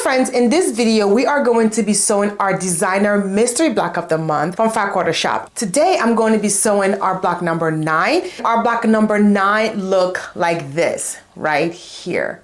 friends, in this video we are going to be sewing our designer mystery block of the month from Fat Quarter Shop. Today I'm going to be sewing our block number 9. Our block number 9 look like this right here.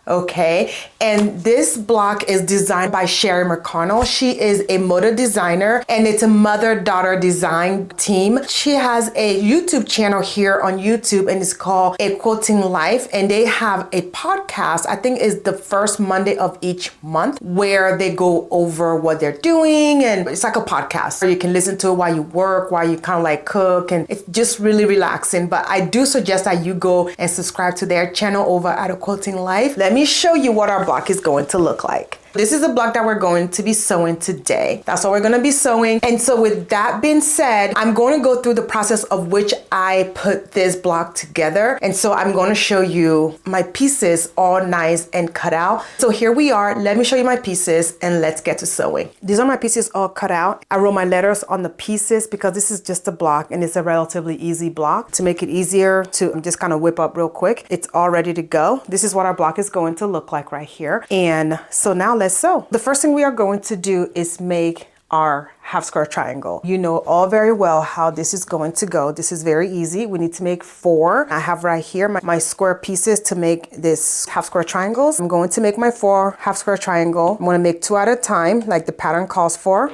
Okay, and this block is designed by Sherry McConnell. She is a moda designer and it's a mother-daughter design team. She has a YouTube channel here on YouTube and it's called A Quilting Life, and they have a podcast, I think is the first Monday of each month, where they go over what they're doing, and it's like a podcast where you can listen to it while you work, while you kind of like cook, and it's just really relaxing. But I do suggest that you go and subscribe to their channel over at A Quilting Life. Let me show you what our block is going to look like. This is a block that we're going to be sewing today. That's what we're going to be sewing. And so with that being said, I'm going to go through the process of which I put this block together. And so I'm going to show you my pieces all nice and cut out. So here we are. Let me show you my pieces and let's get to sewing. These are my pieces all cut out. I wrote my letters on the pieces because this is just a block and it's a relatively easy block. To make it easier to just kind of whip up real quick, it's all ready to go. This is what our block is going to look like right here. And so now let's sew. The first thing we are going to do is make our half square triangle. You know all very well how this is going to go. This is very easy. We need to make 4. I have right here my square pieces to make this half square triangles. I'm going to make my 4 half square triangle. I'm going to make 2 at a time like the pattern calls for.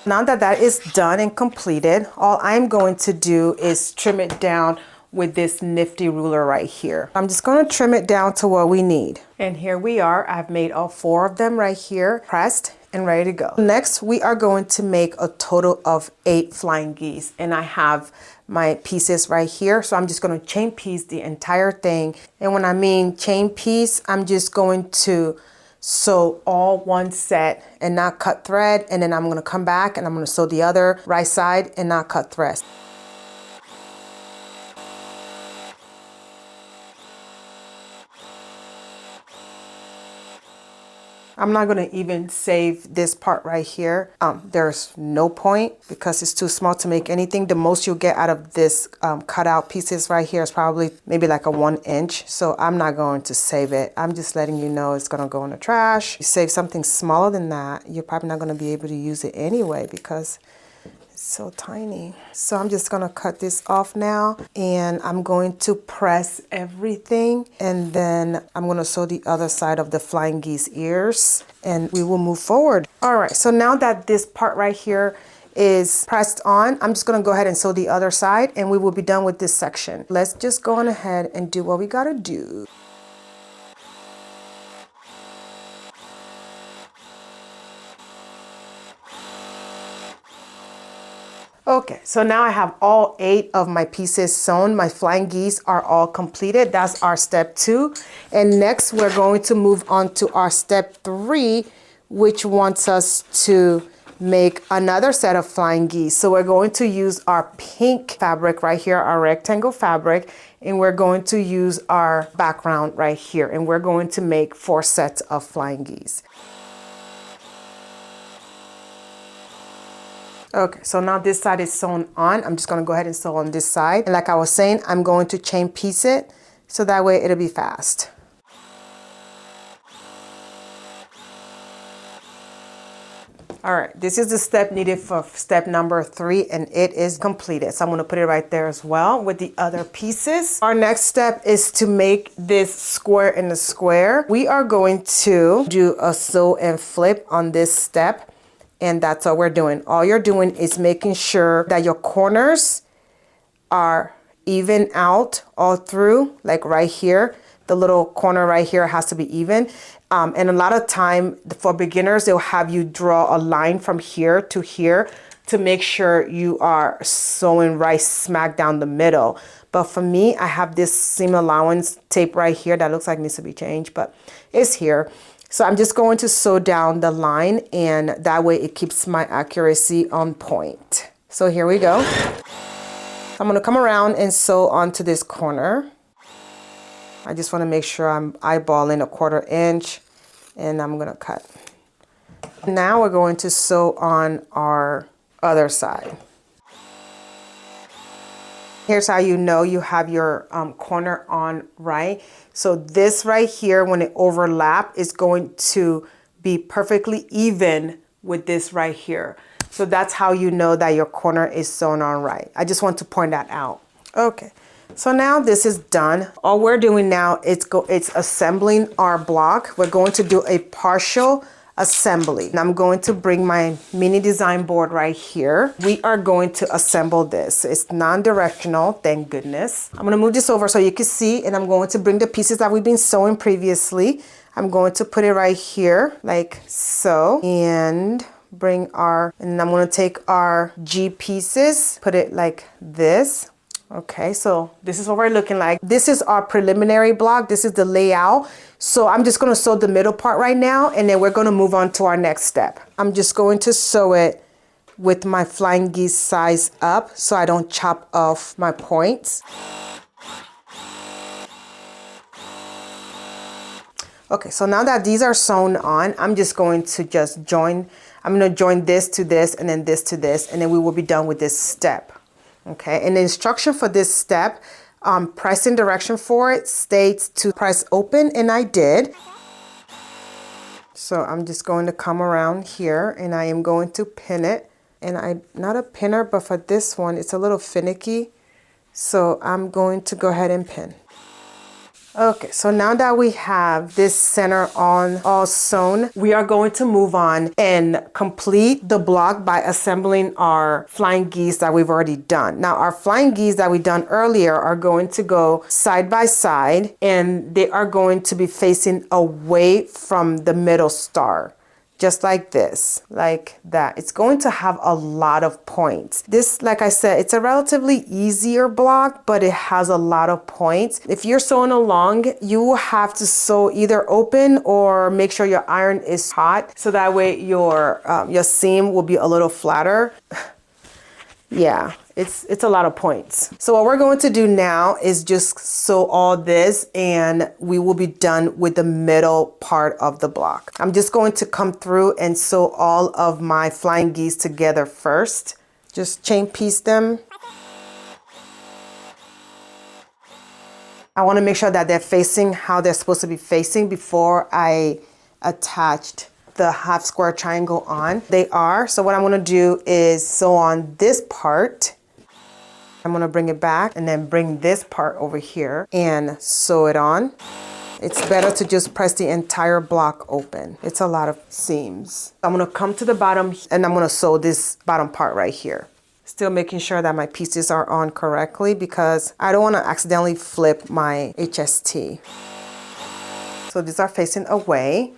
Now that that is done and completed, all I'm going to do is trim it down with this nifty ruler right here. I'm just going to trim it down to what we need. And here we are. I've made all 4 of them right here, pressed and ready to go. Next, we are going to make a total of 8 flying geese. And I have my pieces right here. So I'm just going to chain piece the entire thing. And when I mean chain piece, I'm just going to sew all one set and not cut thread. And then I'm going to come back and I'm going to sew the other right side and not cut thread. I'm not going to even save this part right here. There's no point because it's too small to make anything. The most you'll get out of this cutout pieces right here is probably maybe like a 1 inch. So I'm not going to save it. I'm just letting you know it's going to go in the trash. You save something smaller than that, you're probably not going to be able to use it anyway because it's so tiny. So I'm just going to cut this off now and I'm going to press everything, and then I'm going to sew the other side of the flying geese ears and we will move forward. All right, so now that this part right here is pressed on, I'm just going to go ahead and sew the other side and we will be done with this section. Let's just go on ahead and do what we got to do. Okay, so now I have all 8 of my pieces sewn. My flying geese are all completed. That's our step 2. And next we're going to move on to our step 3, which wants us to make another set of flying geese. So we're going to use our pink fabric right here, our rectangle fabric, and we're going to use our background right here. And we're going to make 4 sets of flying geese. Okay, so now this side is sewn on. I'm just going to go ahead and sew on this side. And like I was saying, I'm going to chain piece it so that way it'll be fast. All right, this is the step needed for step number 3 and it is completed. So I'm going to put it right there as well with the other pieces. Our next step is to make this square in a square. We are going to do a sew and flip on this step. And that's what we're doing. All you're doing is making sure that your corners are even out all through, like right here. The little corner right here has to be even. And a lot of time for beginners, they'll have you draw a line from here to here to make sure you are sewing right smack down the middle. But for me, I have this seam allowance tape right here that looks like it needs to be changed, but it's here. So I'm just going to sew down the line and that way it keeps my accuracy on point. So here we go. I'm going to come around and sew onto this corner. I just want to make sure I'm eyeballing a 1/4 inch and I'm going to cut. Now we're going to sew on our other side. Here's how you know you have your corner on right. So this right here, when it overlap, is going to be perfectly even with this right here. So that's how you know that your corner is sewn on right. I just want to point that out. Okay, so now this is done. All we're doing now is it's assembling our block. We're going to do a partial assembly. And I'm going to bring my mini design board right here. We are going to assemble this. It's non-directional, thank goodness. I'm gonna move this over so you can see, and I'm going to bring the pieces that we've been sewing previously. I'm going to put it right here, like so, and bring and I'm gonna take our G pieces, put it like this. Okay, so this is what we're looking like. This is our preliminary block. This is the layout. So I'm just gonna sew the middle part right now, and then we're gonna move on to our next step. I'm just going to sew it with my flying geese size up so I don't chop off my points. Okay, so now that these are sewn on, I'm just going to join this to this and then this to this, and then we will be done with this step. Okay, and the instruction for this step, pressing direction for it states to press open, and I did. So I'm just going to come around here and I am going to pin it. And I'm not a pinner, but for this one, it's a little finicky. So I'm going to go ahead and pin. Okay, so now that we have this center on all sewn, we are going to move on and complete the block by assembling our flying geese that we've already done. Now, our flying geese that we done earlier are going to go side by side, and they are going to be facing away from the middle star. Just like this, like that. It's going to have a lot of points. This, like I said, it's a relatively easier block, but it has a lot of points. If you're sewing along, you will have to sew either open or make sure your iron is hot, so that way your seam will be a little flatter. Yeah, it's a lot of points. So what we're going to do now is just sew all this, and we will be done with the middle part of the block. I'm just going to come through and sew all of my flying geese together first. Just chain piece them. I want to make sure that they're facing how they're supposed to be facing before I attached the half square triangle on. They are. So what I'm going to do is sew on this part. I'm going to bring it back and then bring this part over here and sew it on. It's better to just press the entire block open. It's a lot of seams. I'm going to come to the bottom and I'm going to sew this bottom part right here. Still making sure that my pieces are on correctly because I don't want to accidentally flip my HST. So these are facing away.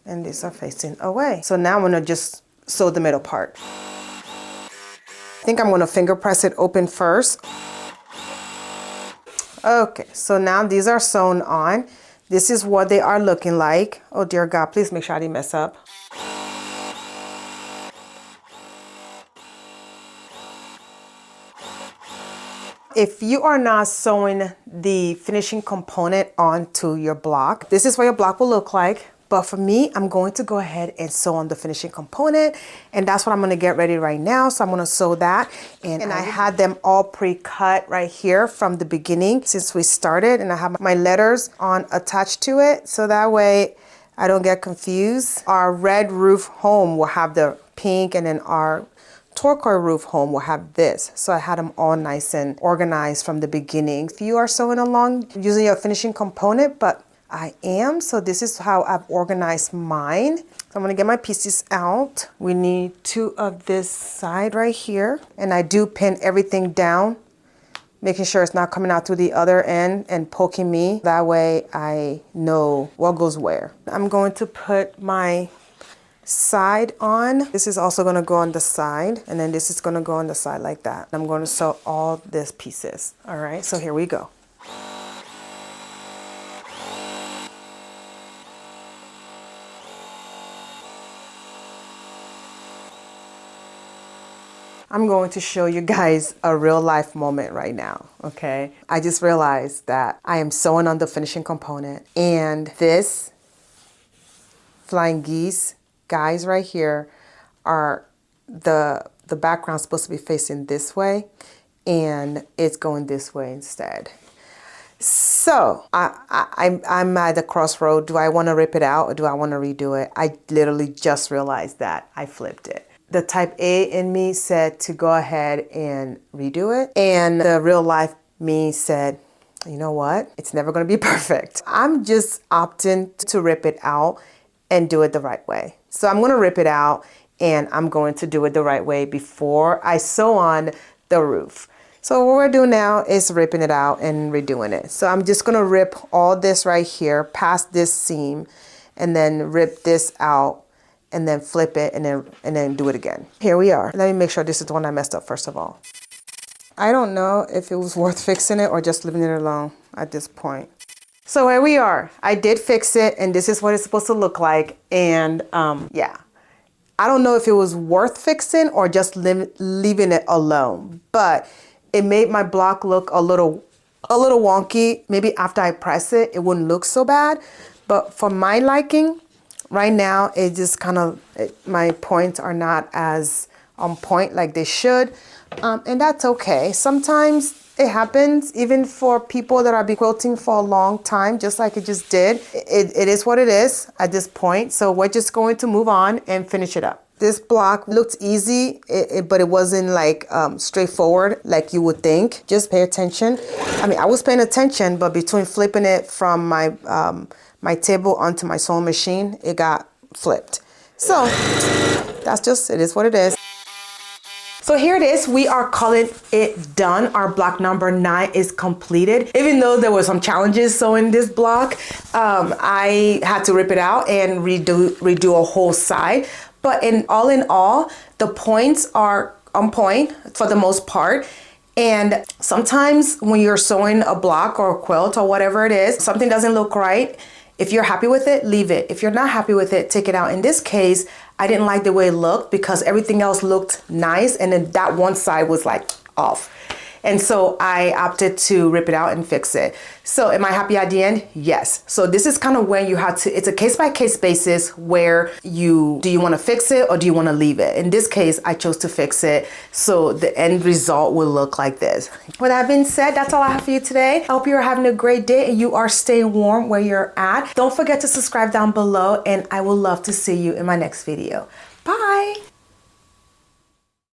And these are facing away. So now I'm gonna just sew the middle part. I think I'm gonna finger press it open first. Okay, so now these are sewn on. This is what they are looking like. Oh dear God, please make sure I didn't mess up. If you are not sewing the finishing component onto your block, this is what your block will look like. But for me, I'm going to go ahead and sew on the finishing component, and that's what I'm going to get ready right now. So I'm going to sew that, and I had them all pre-cut right here from the beginning since we started, and I have my letters on attached to it, so that way I don't get confused. Our red roof home will have the pink, and then our turquoise roof home will have this. So I had them all nice and organized from the beginning. If you are sewing along using your finishing component, but I am, so this is how I've organized mine. So I'm gonna get my pieces out. We need two of this side right here, and I do pin everything down, making sure it's not coming out through the other end and poking me. That way I know what goes where. I'm going to put my side on. This is also gonna go on the side, and then this is gonna go on the side like that. I'm gonna sew all these pieces. All right, so here we go. I'm going to show you guys a real life moment right now, okay? I just realized that I am sewing on the finishing component, and this flying geese guys right here are the background supposed to be facing this way, and it's going this way instead. So I'm at the crossroad. Do I want to rip it out or do I want to redo it? I literally just realized that I flipped it. The type A in me said to go ahead and redo it. And the real life me said, you know what? It's never going to be perfect. I'm just opting to rip it out and do it the right way. So I'm going to rip it out and I'm going to do it the right way before I sew on the roof. So what we're doing now is ripping it out and redoing it. So I'm just going to rip all this right here past this seam and then rip this out and then flip it and then do it again. Here we are. Let me make sure this is the one I messed up first of all. I don't know if it was worth fixing it or just leaving it alone at this point. So here we are. I did fix it and this is what it's supposed to look like. And yeah, I don't know if it was worth fixing or just leaving it alone, but it made my block look a little wonky. Maybe after I press it, it wouldn't look so bad. But for my liking, right now, it just kind of, my points are not as on point like they should. And that's okay. Sometimes it happens even for people that have been quilting for a long time, just like it just did. It is what it is at this point. So we're just going to move on and finish it up. This block looked easy, but it wasn't like straightforward like you would think. Just pay attention. I mean, I was paying attention, but between flipping it from my my table onto my sewing machine, it got flipped. So that's just, it is what it is. So here it is, we are calling it done. Our block number 9 is completed. Even though there were some challenges sewing this block, I had to rip it out and redo a whole side. But in all, the points are on point for the most part. And sometimes when you're sewing a block or a quilt or whatever it is, something doesn't look right. If you're happy with it, leave it. If you're not happy with it, take it out. In this case, I didn't like the way it looked because everything else looked nice and then that one side was like off. And so I opted to rip it out and fix it. So am I happy at the end? Yes. So this is kind of when you have to, it's a case-by-case basis where do you want to fix it or do you want to leave it? In this case, I chose to fix it. So the end result will look like this. With that being said, that's all I have for you today. I hope you're having a great day and you are staying warm where you're at. Don't forget to subscribe down below and I will love to see you in my next video. Bye.